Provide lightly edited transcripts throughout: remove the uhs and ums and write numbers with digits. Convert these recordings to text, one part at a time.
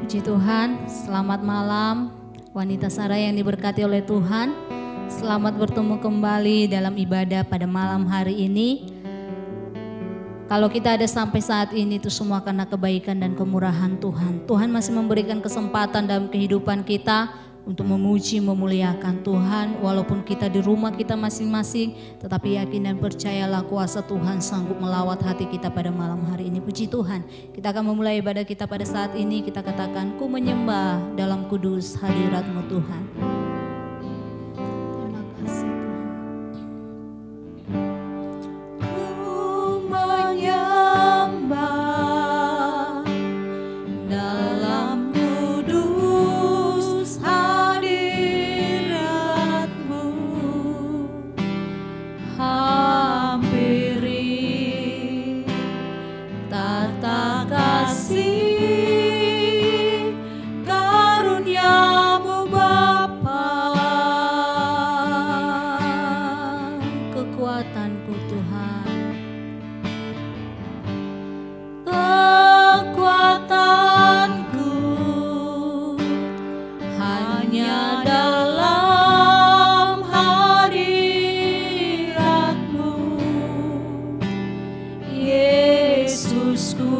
Puji Tuhan, selamat malam wanita Sarah yang diberkati oleh Tuhan. Selamat bertemu kembali dalam ibadah pada malam hari ini. Kalau kita ada sampai saat ini itu semua karena kebaikan dan kemurahan Tuhan. Tuhan masih memberikan kesempatan dalam kehidupan kita untuk memuji, memuliakan Tuhan. Walaupun kita di rumah kita masing-masing, tetapi yakin dan percayalah kuasa Tuhan sanggup melawat hati kita pada malam hari ini. Puji Tuhan. Kita akan memulai ibadah kita pada saat ini. Kita katakan, ku menyembah dalam kudus hadirat-Mu Tuhan. Terima kasih Tuhan. Ku menyembah dalam kudus hadirat-Mu, hampiri tata kasih karunia-Mu Bapa. Kekuatanku Tuhan, kekuatanku hanya dalam hadirat-Mu, Yesusku.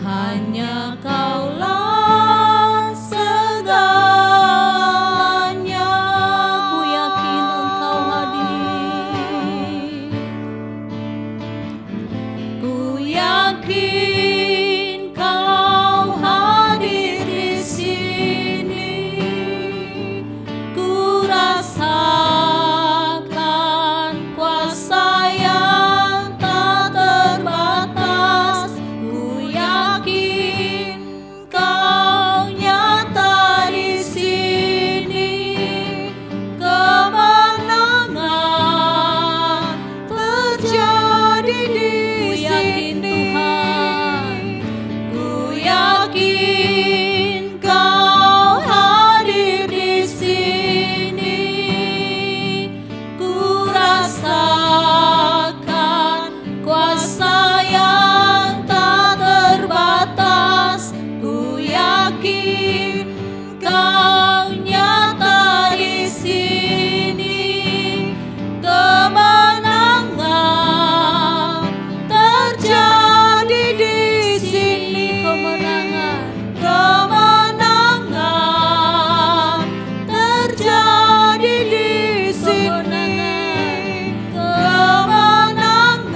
Hanya Kaulah segalanya. Ku yakin Engkau hadir. Ku yakin Kau hadir di sini. Ku rasakan kuasa yang tak terbatas. Ku yakin Kau nyata di sini. Kemenangan terjadi di sini. Ku yakin Kau hadir di sini. Ku rasakan kuasa yang tak terbatas. Ku yakin Kau nyata di sini. Kemenangan terjadi di sini. Kemenangan terjadi di sini. Kemenangan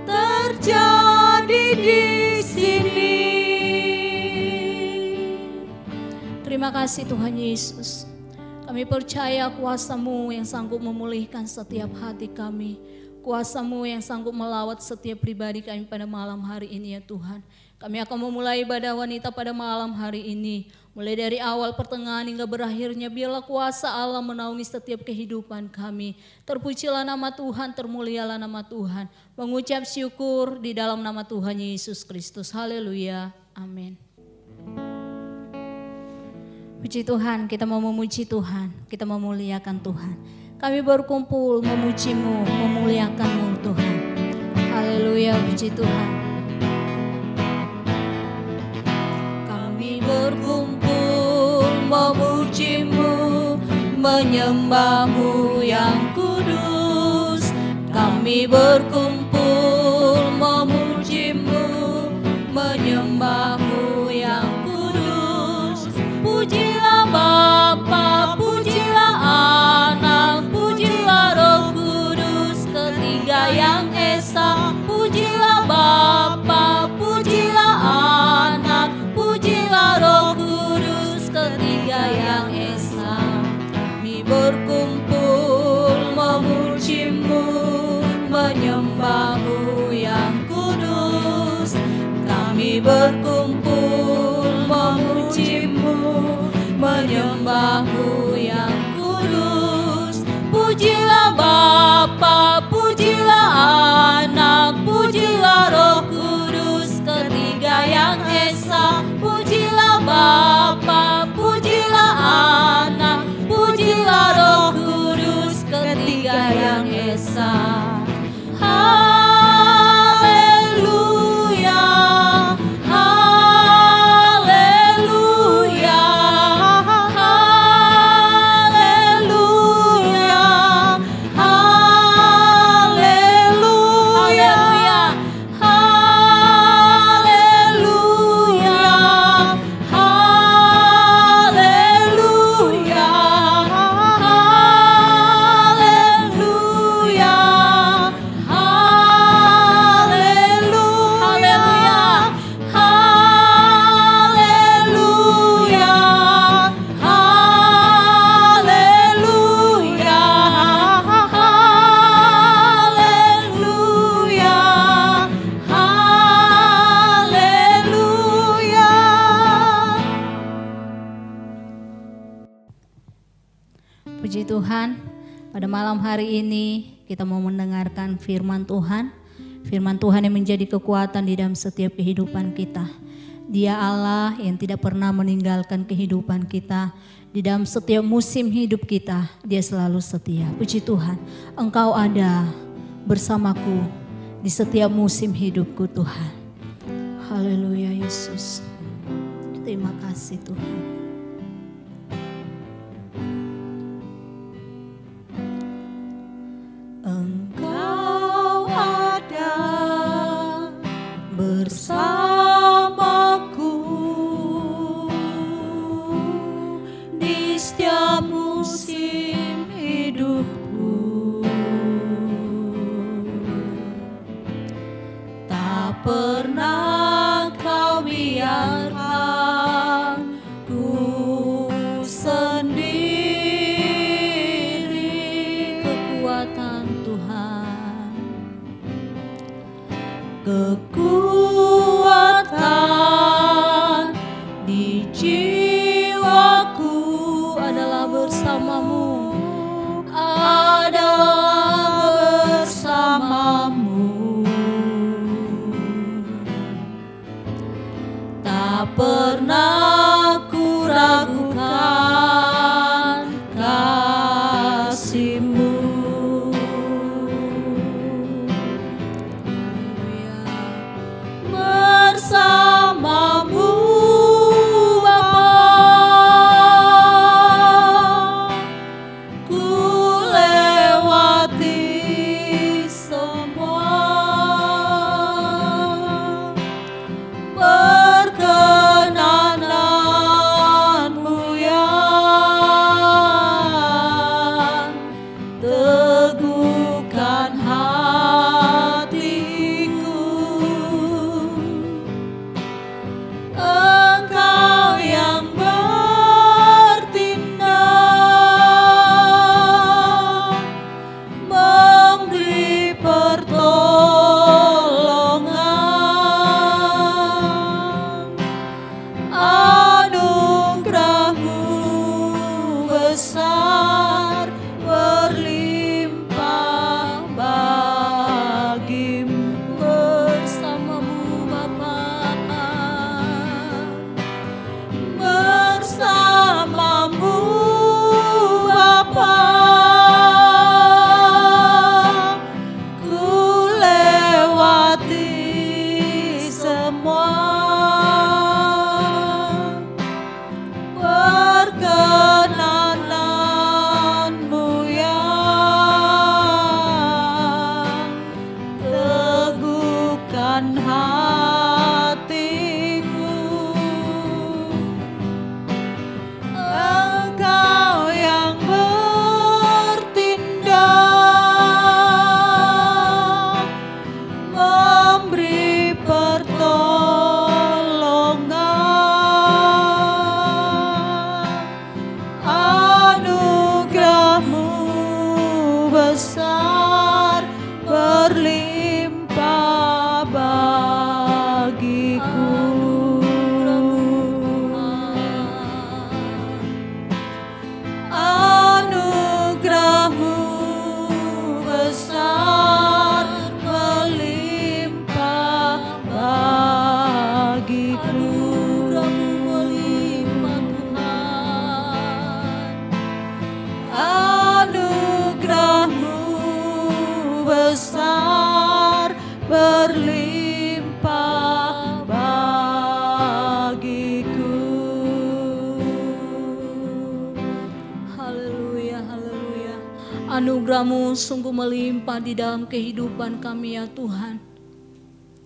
terjadi di sini. Terima kasih Tuhan Yesus. Kami percaya kuasa-Mu yang sanggup memulihkan setiap hati kami. Kuasa-Mu yang sanggup melawat setiap pribadi kami pada malam hari ini ya Tuhan. Kami akan memulai ibadah wanita pada malam hari ini. Mulai dari awal, pertengahan hingga berakhirnya, biarlah kuasa Allah menaungi setiap kehidupan kami. Terpujilah nama Tuhan, termulialah nama Tuhan. Mengucap syukur di dalam nama Tuhan Yesus Kristus. Haleluya. Amin. Puji Tuhan, kita mau memuji Tuhan, kita memuliakan Tuhan. Kami berkumpul memuji-Mu, memuliakan-Mu Tuhan. Haleluya, puji Tuhan. Kami berkumpul memuji-Mu, menyembah-Mu yang kudus. Kami berkumpul memuji-Mu, menyembah-Mu yang kudus. Pujilah Bapa, pujilah Anak, pujilah Roh Kudus, ketiga yang esa. Pujilah Bapa, pujilah Anak, pujilah Roh Kudus, ketiga yang esa. Kami berkumpul memuji-Mu, menyembah-Mu yang kudus. Kami berkumpul memuji-Mu, menyembah-Mu yang kudus. Pujilah Bapa, pujilah Anak, pujilah Roh Kudus, ketiga yang esa. Pujilah Bapa, pujilah Anak, pujilah Roh Kudus, ketiga yang esa. Pada malam hari ini kita mau mendengarkan firman Tuhan. Firman Tuhan yang menjadi kekuatan di dalam setiap kehidupan kita. Dia Allah yang tidak pernah meninggalkan kehidupan kita. Di dalam setiap musim hidup kita, Dia selalu setia. Puji Tuhan, Engkau ada bersamaku di setiap musim hidupku Tuhan. Haleluya Yesus. Terima kasih Tuhan. Engkau ada bersamaku di setiap musim hidupku. Tak pernah Kau biarkan ku sendiri. Kekuatan Tuhan, kekuatan di jiwaku adalah bersamamu, adalah bersamamu. Tak pernah ku ragukan kasih-Mu. Bersamamu Bapa, ku lewati semua perkenanan-Mu yang teguhkan hatiku. Engkau yang bertindak, memberi pertolongan. Anugerah-Mu besar berlimpah bagimu. Bersamamu Bapa, bersamamu Bapa, ku lewati semua perkenanan-Mu yang teguhkan hatiku. Engkau yang bertindak, memberi pertolongan. Anugerah-Mu besar berlimpah bagiku. Anugerah-Mu besar berlimpah bagiku. Anugerah-Mu besar berlimpah bagiku. Haleluya, haleluya. Anugerah-Mu sungguh melimpah di dalam kehidupan kami ya Tuhan.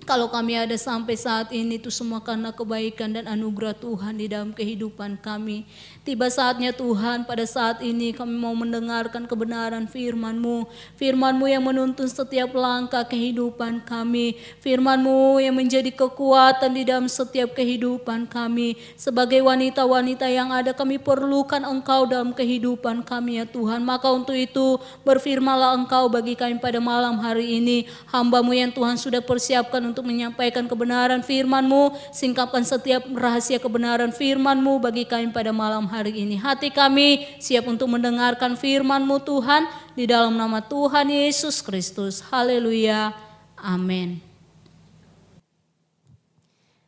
Kalau kami ada sampai saat ini itu semua karena kebaikan dan anugerah Tuhan di dalam kehidupan kami. Tiba saatnya Tuhan, pada saat ini kami mau mendengarkan kebenaran firman-Mu. Firman-Mu yang menuntun setiap langkah kehidupan kami. Firman-Mu yang menjadi kekuatan di dalam setiap kehidupan kami. Sebagai wanita-wanita yang ada, kami perlukan Engkau dalam kehidupan kami ya Tuhan. Maka untuk itu berfirmanlah Engkau bagi kami pada malam hari ini. Hamba-Mu yang Tuhan sudah persiapkan untuk menyampaikan kebenaran firman-Mu. Singkapkan setiap rahasia kebenaran firman-Mu bagi kami pada malam hari ini. Hati kami siap untuk mendengarkan firman-Mu Tuhan. di dalam nama Tuhan Yesus Kristus. Haleluya. Amin.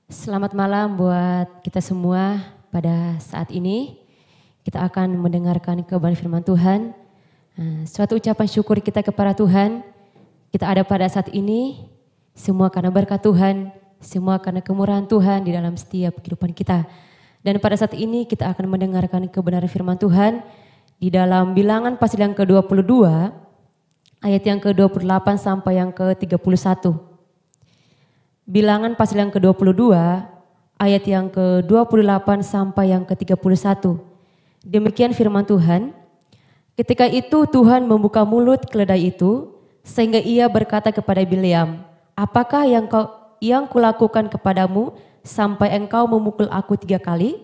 Selamat malam buat kita semua. Pada saat ini kita akan mendengarkan kebenaran firman Tuhan. Suatu ucapan syukur kita kepada Tuhan. Kita ada pada saat ini semua karena berkat Tuhan, semua karena kemurahan Tuhan di dalam setiap kehidupan kita. Dan pada saat ini kita akan mendengarkan kebenaran firman Tuhan di dalam Bilangan pasal yang ke-22 ayat yang ke-28 sampai yang ke-31. Bilangan pasal yang ke-22 ayat yang ke-28 sampai yang ke-31. Demikian firman Tuhan. Ketika itu Tuhan membuka mulut keledai itu sehingga ia berkata kepada Bileam, "Apakah yang kulakukan kepadamu sampai engkau memukul aku 3 kali?"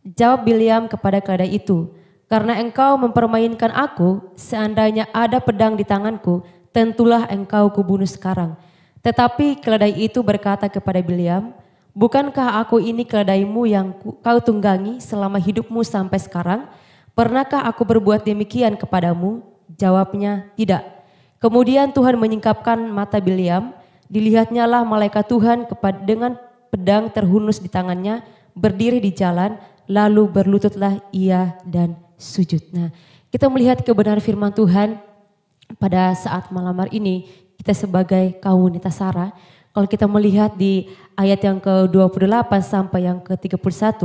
Jawab Bileam kepada keledai itu, "Karena engkau mempermainkan aku, seandainya ada pedang di tanganku, tentulah engkau kubunuh sekarang." Tetapi keledai itu berkata kepada Bileam, "Bukankah aku ini keledaimu yang kau tunggangi selama hidupmu sampai sekarang? Pernahkah aku berbuat demikian kepadamu?" Jawabnya, "Tidak." Kemudian Tuhan menyingkapkan mata Bileam, dilihatnya lah malaikat Tuhan dengan pedang terhunus di tangannya, berdiri di jalan, lalu berlututlah ia dan sujud. Nah, kita melihat kebenaran firman Tuhan pada saat malam hari ini. Kita sebagai kaum wanita Sarah, kalau kita melihat di ayat yang ke-28 sampai yang ke-31,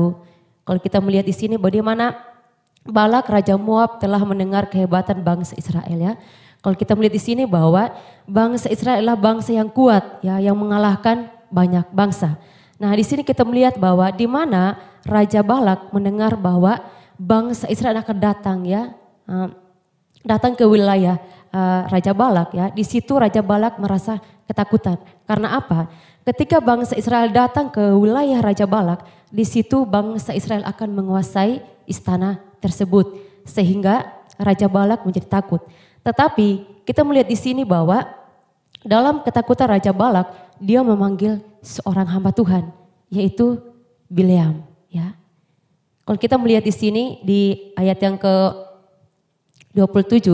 kalau kita melihat di sini bagaimana Balak Raja Moab telah mendengar kehebatan bangsa Israel ya. Kalau kita melihat di sini bahwa bangsa Israel adalah bangsa yang kuat ya, yang mengalahkan banyak bangsa. Nah, di sini kita melihat bahwa di mana Raja Balak mendengar bahwa bangsa Israel akan datang ya, datang ke wilayah Raja Balak ya. Di situ Raja Balak merasa ketakutan. Karena apa? Ketika bangsa Israel datang ke wilayah Raja Balak, di situ bangsa Israel akan menguasai istana tersebut sehingga Raja Balak menjadi takut. Tetapi kita melihat di sini bahwa dalam ketakutan Raja Balak, dia memanggil seorang hamba Tuhan, yaitu Bileam ya. Kalau kita melihat di sini di ayat yang ke-27,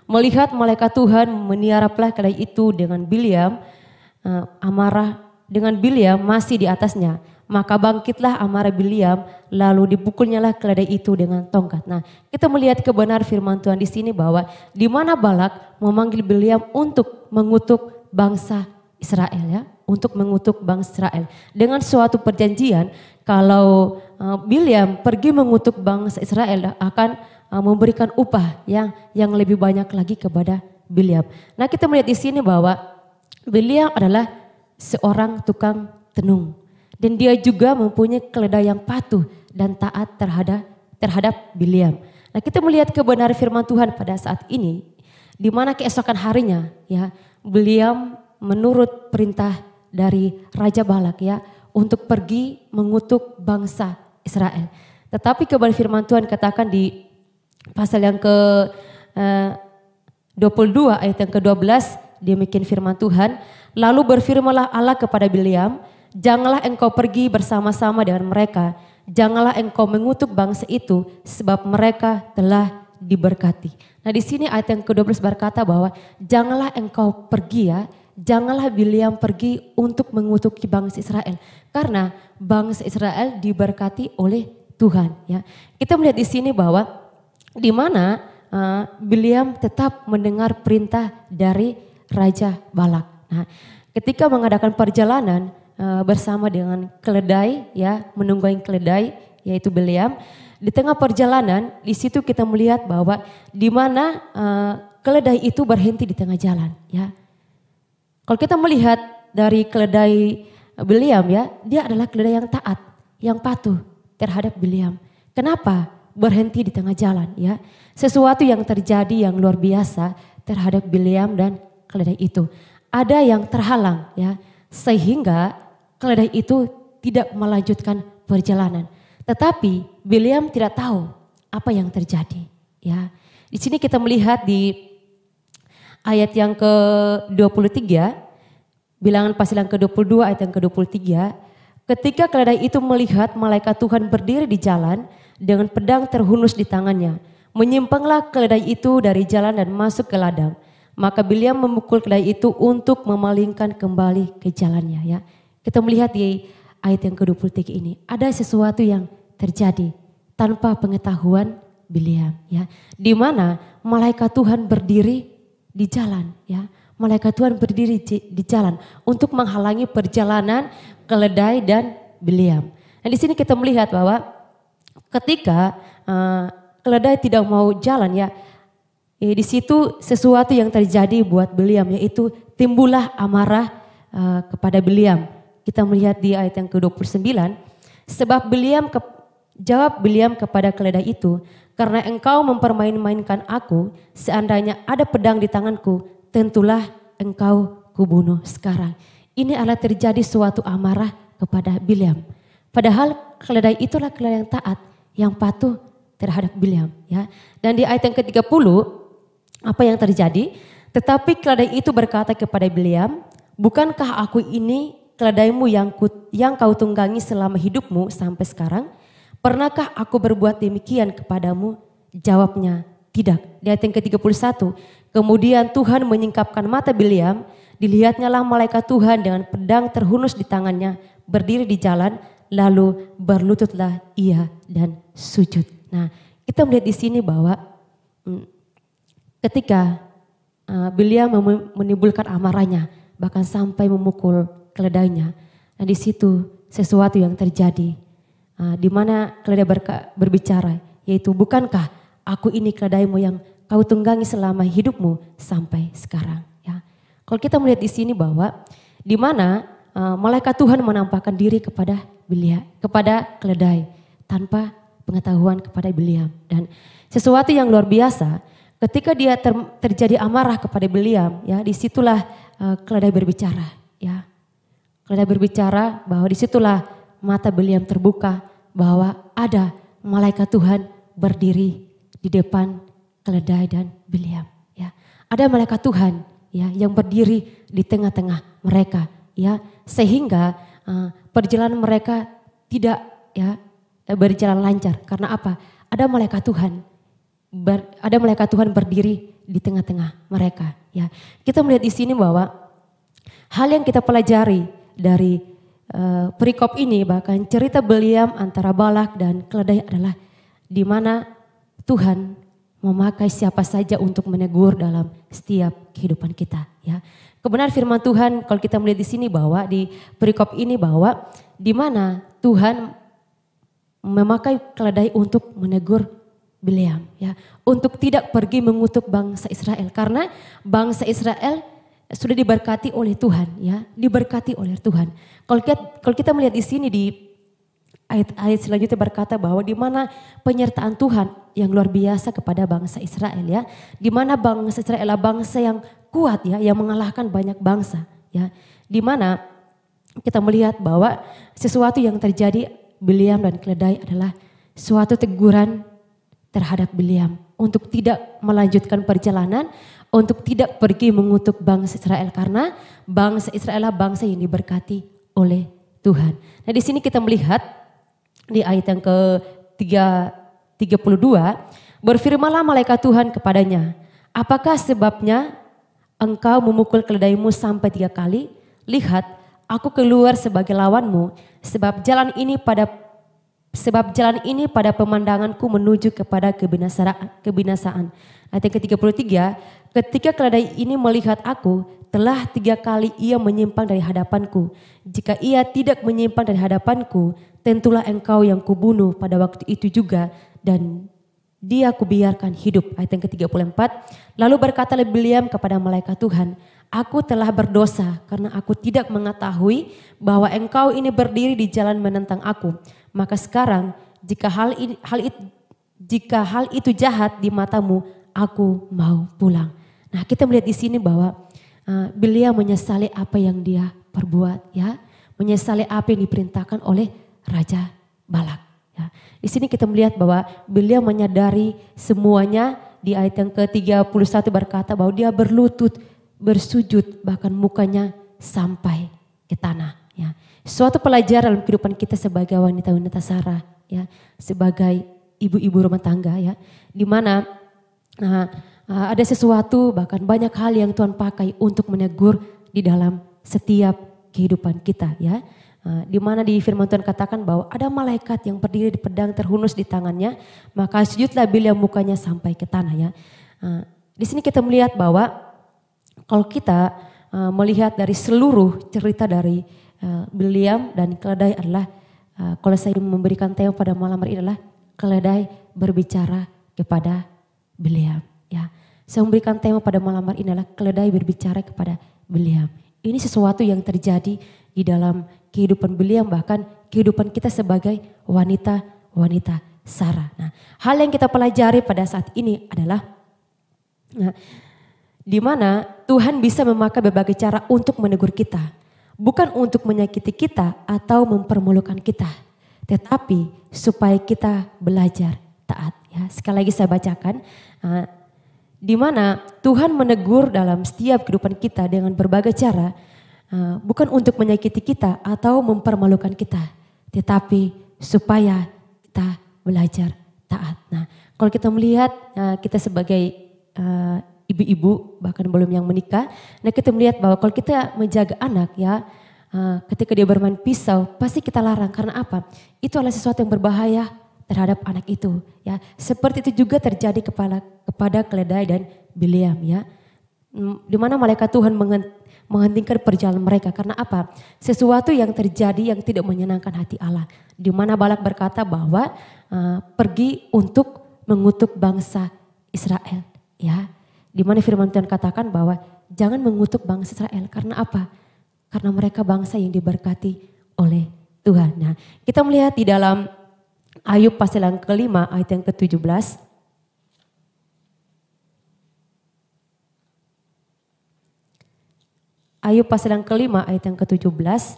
melihat malaikat Tuhan meniaraplah keledai itu dengan Bileam, amarah dengan Bileam masih di atasnya. Maka bangkitlah amarah Bileam, lalu dipukulnyalah keledai itu dengan tongkat. Nah, kita melihat kebenaran firman Tuhan di sini bahwa di mana Balak memanggil Bileam untuk mengutuk bangsa Israel ya, untuk mengutuk bangsa Israel dengan suatu perjanjian kalau Bileam pergi mengutuk bangsa Israel akan memberikan upah yang lebih banyak lagi kepada Bileam. Nah, kita melihat di sini bahwa Bileam adalah seorang tukang tenung dan dia juga mempunyai keledai yang patuh dan taat terhadap Bileam. Nah, kita melihat kebenaran firman Tuhan pada saat ini di mana keesokan harinya ya Bileam menurut perintah dari Raja Balak ya untuk pergi mengutuk bangsa Israel. Tetapi kebenaran firman Tuhan katakan di pasal yang ke-22 ayat yang ke-12, demikian firman Tuhan, "Lalu berfirmanlah Allah kepada Bileam, janganlah engkau pergi bersama-sama dengan mereka, janganlah engkau mengutuk bangsa itu sebab mereka telah diberkati." Nah, di sini ayat yang ke-12 berkata bahwa janganlah engkau pergi ya, janganlah Bileam pergi untuk mengutuki bangsa Israel karena bangsa Israel diberkati oleh Tuhan ya. Kita melihat di sini bahwa di mana Bileam tetap mendengar perintah dari Raja Balak. Nah, ketika mengadakan perjalanan bersama dengan keledai ya, menunggangi keledai yaitu Bileam, di tengah perjalanan di situ kita melihat bahwa di mana keledai itu berhenti di tengah jalan ya. Kalau kita melihat dari keledai Bileam ya, dia adalah keledai yang taat, yang patuh terhadap Bileam. Kenapa? Berhenti di tengah jalan ya. Sesuatu yang terjadi yang luar biasa terhadap Bileam dan keledai itu. Ada yang terhalang ya, sehingga keledai itu tidak melanjutkan perjalanan. Tetapi Bileam tidak tahu apa yang terjadi ya. Di sini kita melihat di ayat yang ke-23, Bilangan pasal yang ke-22 ayat yang ke-23, ketika keledai itu melihat malaikat Tuhan berdiri di jalan dengan pedang terhunus di tangannya, Menyimpanglah keledai itu dari jalan dan masuk ke ladang. Maka Bileam memukul keledai itu untuk memalingkan kembali ke jalannya. Ya, kita melihat di ayat yang ke-23 ini ada sesuatu yang terjadi tanpa pengetahuan Bileam. Ya, di mana malaikat Tuhan berdiri di jalan. Ya, malaikat Tuhan berdiri di jalan untuk menghalangi perjalanan keledai dan Bileam. Nah, di sini kita melihat bahwa ketika keledai tidak mau jalan ya, di situ sesuatu yang terjadi buat Bileam, yaitu timbullah amarah kepada Bileam. Kita melihat di ayat yang ke-29, sebab jawab Bileam kepada keledai itu, karena engkau mempermain-mainkan aku, seandainya ada pedang di tanganku, tentulah engkau kubunuh sekarang. Ini adalah terjadi suatu amarah kepada Bileam. Padahal keledai itulah keledai yang taat, yang patuh terhadap Bileam. Ya. Dan di ayat yang ke-30, apa yang terjadi? Tetapi keledai itu berkata kepada Bileam, bukankah aku ini keledaimu yang kau tunggangi selama hidupmu sampai sekarang? Pernahkah aku berbuat demikian kepadamu? Jawabnya, tidak. Di ayat yang ke-31, kemudian Tuhan menyingkapkan mata Bileam, dilihatnya lah malaikat Tuhan dengan pedang terhunus di tangannya, berdiri di jalan, lalu berlututlah ia dan sujud. Nah, kita melihat di sini bahwa ketika Bileam menimbulkan amarahnya, bahkan sampai memukul keledainya, nah di situ sesuatu yang terjadi, di mana keledai berbicara, yaitu bukankah aku ini keledaimu yang kau tunggangi selama hidupmu sampai sekarang. Ya, kalau kita melihat di sini bahwa di mana malaikat Tuhan menampakkan diri kepada keledai tanpa pengetahuan kepada Bileam, dan sesuatu yang luar biasa ketika dia terjadi amarah kepada Bileam, ya disitulah keledai berbicara, ya keledai berbicara bahwa disitulah mata Bileam terbuka bahwa ada malaikat Tuhan berdiri di depan keledai dan Bileam, ya ada malaikat Tuhan ya yang berdiri di tengah-tengah mereka, ya sehingga perjalanan mereka tidak ya berjalan lancar. Karena apa? Ada malaikat Tuhan berdiri di tengah-tengah mereka. Ya, kita melihat di sini bahwa hal yang kita pelajari dari perikop ini, bahkan cerita Bileam antara Balak dan keledai adalah di mana Tuhan memakai siapa saja untuk menegur dalam setiap kehidupan kita. Ya, kebenaran firman Tuhan kalau kita melihat di sini bahwa di perikop ini bahwa di mana Tuhan memakai keledai untuk menegur Bileam, ya, untuk tidak pergi mengutuk bangsa Israel, karena bangsa Israel sudah diberkati oleh Tuhan, ya, diberkati oleh Tuhan. Kalau kita melihat di sini di ayat selanjutnya berkata bahwa di mana penyertaan Tuhan yang luar biasa kepada bangsa Israel, ya, di mana bangsa Israel adalah bangsa yang kuat, ya, yang mengalahkan banyak bangsa, ya, di mana kita melihat bahwa sesuatu yang terjadi Bileam dan keledai adalah suatu teguran terhadap Bileam untuk tidak melanjutkan perjalanan, untuk tidak pergi mengutuk bangsa Israel, karena bangsa Israel adalah bangsa yang diberkati oleh Tuhan. Nah, di sini kita melihat di ayat yang ke-32, berfirmanlah malaikat Tuhan kepadanya, apakah sebabnya engkau memukul keledaimu sampai 3 kali? Lihat, aku keluar sebagai lawanmu, sebab jalan ini pada pemandanganku menuju kepada kebinasaan. Ayat yang ke-33, ketika keledai ini melihat aku, telah 3 kali ia menyimpang dari hadapanku. Jika ia tidak menyimpang dari hadapanku, tentulah engkau yang kubunuh pada waktu itu juga, dan dia kubiarkan hidup. Ayat yang ke-34, lalu berkatalah Bileam kepada malaikat Tuhan, aku telah berdosa karena aku tidak mengetahui bahwa engkau ini berdiri di jalan menentang aku. Maka sekarang jika hal itu jahat di matamu, aku mau pulang. Nah, kita melihat di sini bahwa Bileam menyesali apa yang dia perbuat, ya, menyesali apa yang diperintahkan oleh Raja Balak. Ya. Di sini kita melihat bahwa Bileam menyadari semuanya. Di ayat yang ke-31 berkata bahwa dia berlutut, bersujud, bahkan mukanya sampai ke tanah. Ya. Suatu pelajaran dalam kehidupan kita sebagai wanita-wanita Sarah, ya, sebagai ibu-ibu rumah tangga ya, di mana ada sesuatu bahkan banyak hal yang Tuhan pakai untuk menegur di dalam setiap kehidupan kita ya. Di mana di firman Tuhan katakan bahwa ada malaikat yang berdiri di pedang terhunus di tangannya, maka sujudlah Bileam mukanya sampai ke tanah ya. Di sini kita melihat bahwa kalau kita melihat dari seluruh cerita dari Bileam dan keledai adalah, kalau saya memberikan tema pada malam hari ini adalah keledai berbicara kepada Bileam ya. Saya memberikan tema pada malam hari ini adalah keledai berbicara kepada Bileam. Ini sesuatu yang terjadi di dalam kehidupan Bileam, bahkan kehidupan kita sebagai wanita Sarah. Nah, hal yang kita pelajari pada saat ini adalah di mana Tuhan bisa memakai berbagai cara untuk menegur kita. Bukan untuk menyakiti kita atau mempermalukan kita, tetapi supaya kita belajar taat. Ya, sekali lagi saya bacakan, di mana Tuhan menegur dalam setiap kehidupan kita dengan berbagai cara, bukan untuk menyakiti kita atau mempermalukan kita, tetapi supaya kita belajar taat. Nah, kalau kita melihat kita sebagai ibu-ibu bahkan belum yang menikah, nah kita melihat bahwa kalau kita menjaga anak ya, ketika dia bermain pisau pasti kita larang, karena apa? Itu adalah sesuatu yang berbahaya terhadap anak itu ya. Seperti itu juga terjadi kepada keledai dan Bileam ya. Di mana malaikat Tuhan menghentikan perjalanan mereka, karena apa? Sesuatu yang terjadi yang tidak menyenangkan hati Allah. Di mana Balak berkata bahwa pergi untuk mengutuk bangsa Israel ya. Di mana firman Tuhan katakan bahwa jangan mengutuk bangsa Israel, karena apa? Karena mereka bangsa yang diberkati oleh Tuhan. Nah, kita melihat di dalam Ayub pasal yang kelima ayat yang ke-17. Ayub pasal yang kelima ayat yang ke-17.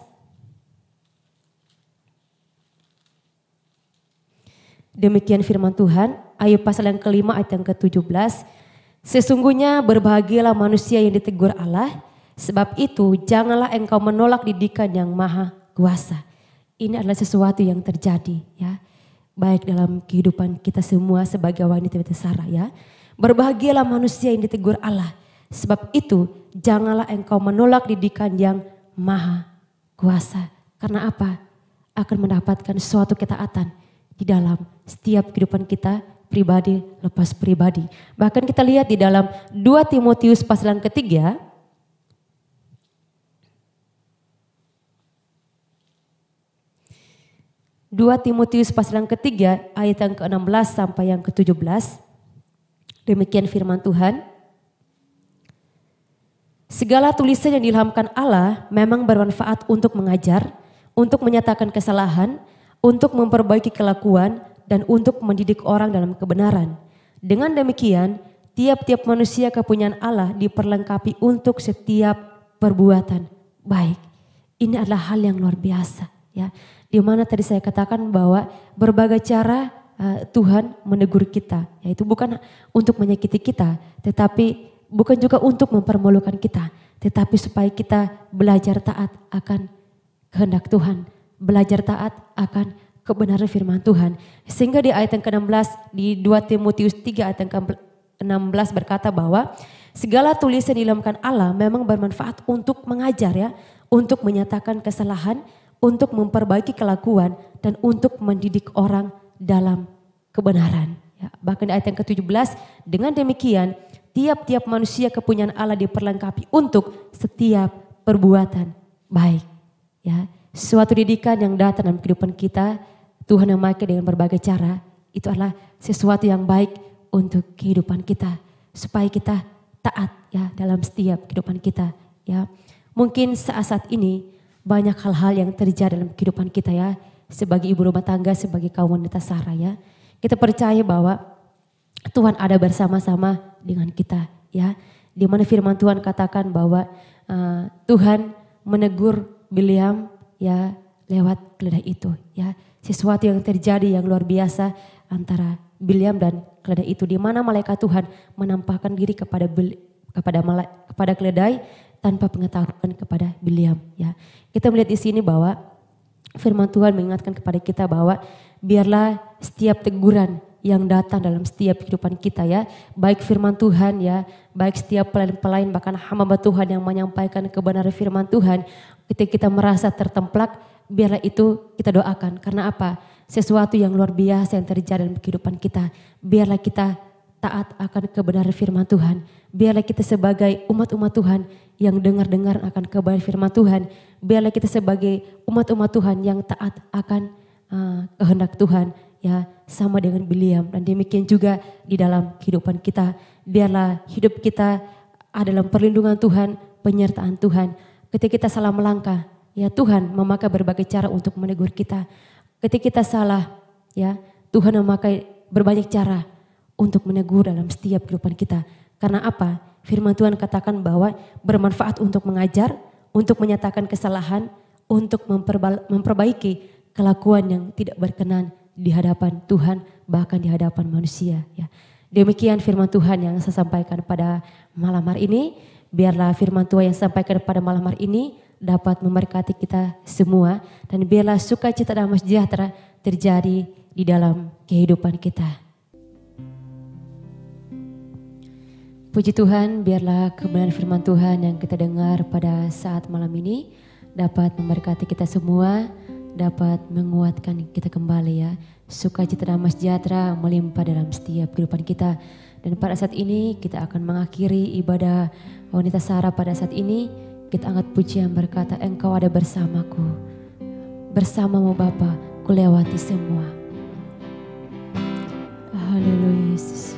Demikian firman Tuhan, Ayub pasal yang kelima ayat yang ke-17. Sesungguhnya berbahagialah manusia yang ditegur Allah, sebab itu janganlah engkau menolak didikan yang maha kuasa. Ini adalah sesuatu yang terjadi ya, baik dalam kehidupan kita semua sebagai wanita Sarah ya. Berbahagialah manusia yang ditegur Allah, sebab itu janganlah engkau menolak didikan yang maha kuasa. Karena apa? Akan mendapatkan suatu ketaatan di dalam setiap kehidupan kita, pribadi lepas pribadi. Bahkan kita lihat di dalam 2 Timotius pasal yang ketiga. 2 Timotius pasal yang ketiga ayat yang ke-16 sampai yang ke-17. Demikian firman Tuhan. Segala tulisan yang diilhamkan Allah memang bermanfaat untuk mengajar, untuk menyatakan kesalahan, untuk memperbaiki kelakuan, dan untuk mendidik orang dalam kebenaran. Dengan demikian, tiap-tiap manusia kepunyaan Allah diperlengkapi untuk setiap perbuatan baik. Ini adalah hal yang luar biasa ya. Di mana tadi saya katakan bahwa berbagai cara Tuhan menegur kita, yaitu bukan untuk menyakiti kita, tetapi bukan juga untuk mempermalukan kita, tetapi supaya kita belajar taat akan kehendak Tuhan, belajar taat akan kebenaran firman Tuhan. Sehingga di ayat yang ke-16 di 2 Timotius 3 ayat yang ke-16 berkata bahwa segala tulisan diilhamkan Allah memang bermanfaat untuk mengajar ya, untuk menyatakan kesalahan, untuk memperbaiki kelakuan, dan untuk mendidik orang dalam kebenaran. Ya, bahkan di ayat yang ke-17, dengan demikian tiap-tiap manusia kepunyaan Allah diperlengkapi untuk setiap perbuatan baik. Ya, suatu didikan yang datang dalam kehidupan kita, Tuhan yang memakai dengan berbagai cara, itu adalah sesuatu yang baik untuk kehidupan kita, supaya kita taat ya dalam setiap kehidupan kita. Ya, mungkin saat ini banyak hal-hal yang terjadi dalam kehidupan kita ya, sebagai ibu rumah tangga, sebagai kaum wanita Sarah ya. Kita percaya bahwa Tuhan ada bersama-sama dengan kita ya. Di mana firman Tuhan katakan bahwa Tuhan menegur Bileam ya lewat keledai itu ya. Sesuatu yang terjadi yang luar biasa antara Bileam dan keledai itu, di mana malaikat Tuhan menampakkan diri kepada keledai tanpa pengetahuan kepada Bileam ya. Kita melihat di sini bahwa firman Tuhan mengingatkan kepada kita bahwa biarlah setiap teguran yang datang dalam setiap kehidupan kita ya. Baik firman Tuhan ya, baik setiap pelayan-pelayan bahkan hamba Tuhan yang menyampaikan kebenaran firman Tuhan. Ketika kita merasa tertemplak, biarlah itu kita doakan. Karena apa? Sesuatu yang luar biasa yang terjadi dalam kehidupan kita. Biarlah kita taat akan kebenaran firman Tuhan. Biarlah kita sebagai umat-umat Tuhan yang dengar-dengar akan kebenaran firman Tuhan. Biarlah kita sebagai umat-umat Tuhan yang taat akan kehendak Tuhan. Ya, sama dengan Bileam. Dan demikian juga di dalam kehidupan kita. Biarlah hidup kita ada dalam perlindungan Tuhan, penyertaan Tuhan. Ketika kita salah melangkah, ya Tuhan memakai berbagai cara untuk menegur kita. Ketika kita salah, ya Tuhan memakai berbanyak cara untuk menegur dalam setiap kehidupan kita. Karena apa? Firman Tuhan katakan bahwa bermanfaat untuk mengajar, untuk menyatakan kesalahan, untuk memperbaiki kelakuan yang tidak berkenan di hadapan Tuhan, bahkan di hadapan manusia. Ya. Demikian firman Tuhan yang saya sampaikan pada malam hari ini. Biarlah firman Tuhan yang saya sampaikan pada malam hari ini dapat memberkati kita semua. Dan biarlah sukacita damai sejahtera terjadi di dalam kehidupan kita. Puji Tuhan, biarlah kebenaran firman Tuhan yang kita dengar pada saat malam ini dapat memberkati kita semua, dapat menguatkan kita kembali ya. Sukacita damai sejahtera melimpah dalam setiap kehidupan kita. Dan pada saat ini kita akan mengakhiri ibadah wanita Sarah pada saat ini. Kita angkat pujian berkata, Engkau ada bersamaku, bersamamu Bapa, ku lewati semua. Haleluya Yesus.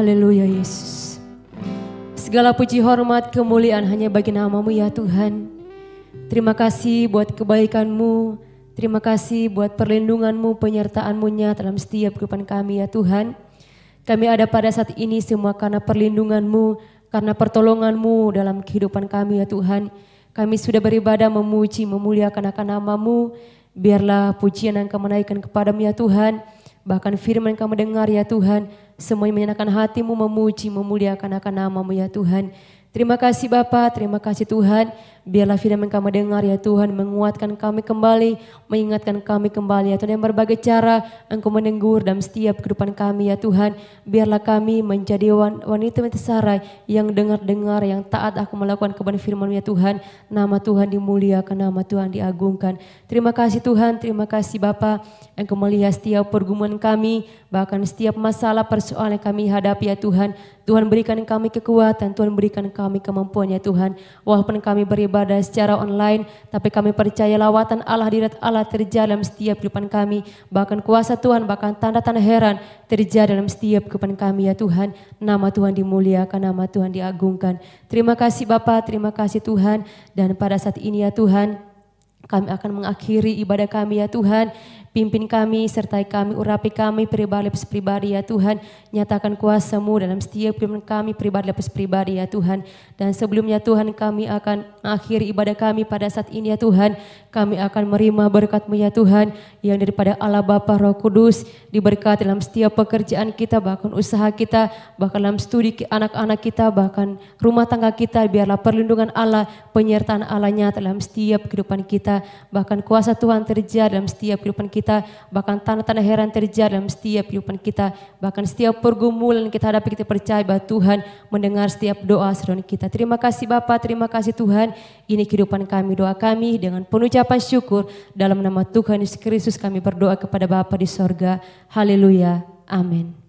Haleluya Yesus. Segala puji hormat kemuliaan hanya bagi nama-Mu ya Tuhan. Terima kasih buat kebaikan-Mu. Terima kasih buat perlindungan-Mu, penyertaan-Mu nyata dalam setiap kehidupan kami ya Tuhan. Kami ada pada saat ini semua karena perlindungan-Mu, karena pertolongan-Mu dalam kehidupan kami ya Tuhan. Kami sudah beribadah memuji, memuliakan akan nama-Mu. Biarlah pujian yang kami naikkan kepadamu ya Tuhan. Bahkan firman yang kami dengar ya Tuhan. Semuanya menyenangkan hatimu memuji, memuliakan akan nama-Mu ya Tuhan. Terima kasih Bapa, terima kasih Tuhan. Biarlah firman kami dengar ya Tuhan, menguatkan kami kembali, mengingatkan kami kembali ya Tuhan. Yang berbagai cara Engkau menegur dalam setiap kehidupan kami ya Tuhan. Biarlah kami menjadi wanita-wanita sarai yang dengar-dengar, yang taat akan melakukan kebenaran firman ya Tuhan. Nama Tuhan dimuliakan, nama Tuhan diagungkan. Terima kasih Tuhan, terima kasih Bapa. Engkau melihat setiap pergumulan kami, bahkan setiap masalah persoalan yang kami hadapi ya Tuhan. Tuhan berikan kami kekuatan, Tuhan berikan kami kemampuan ya Tuhan. Walaupun kami beribadah secara online, tapi kami percaya lawatan Allah, hadirat Allah terjadi dalam setiap kehidupan kami. Bahkan kuasa Tuhan, bahkan tanda-tanda heran terjadi dalam setiap kehidupan kami ya Tuhan. Nama Tuhan dimuliakan, nama Tuhan diagungkan. Terima kasih Bapa, terima kasih Tuhan. Dan pada saat ini ya Tuhan, kami akan mengakhiri ibadah kami ya Tuhan. Pimpin kami, sertai kami, urapi kami pribadi lepas pribadi ya Tuhan. Nyatakan kuasa-Mu dalam setiap kehidupan kami pribadi lepas pribadi ya Tuhan. Dan sebelumnya Tuhan, kami akan mengakhiri ibadah kami pada saat ini ya Tuhan. Kami akan menerima berkat-Mu ya Tuhan, yang daripada Allah Bapa Roh Kudus, diberkati dalam setiap pekerjaan kita, bahkan usaha kita, bahkan dalam studi anak-anak kita, bahkan rumah tangga kita. Biarlah perlindungan Allah, penyertaan Allah nyata dalam setiap kehidupan kita. Bahkan kuasa Tuhan terjadi dalam setiap kehidupan kita. Bahkan tanda-tanda heran terjadi dalam setiap kehidupan kita. Bahkan setiap pergumulan kita hadapi, kita percaya bahwa Tuhan mendengar setiap doa seruan kita. Terima kasih Bapa, terima kasih Tuhan. Ini kehidupan kami, doa kami dengan penuh ucapan syukur. Dalam nama Tuhan Yesus Kristus kami berdoa kepada Bapa di sorga. Haleluya, amin.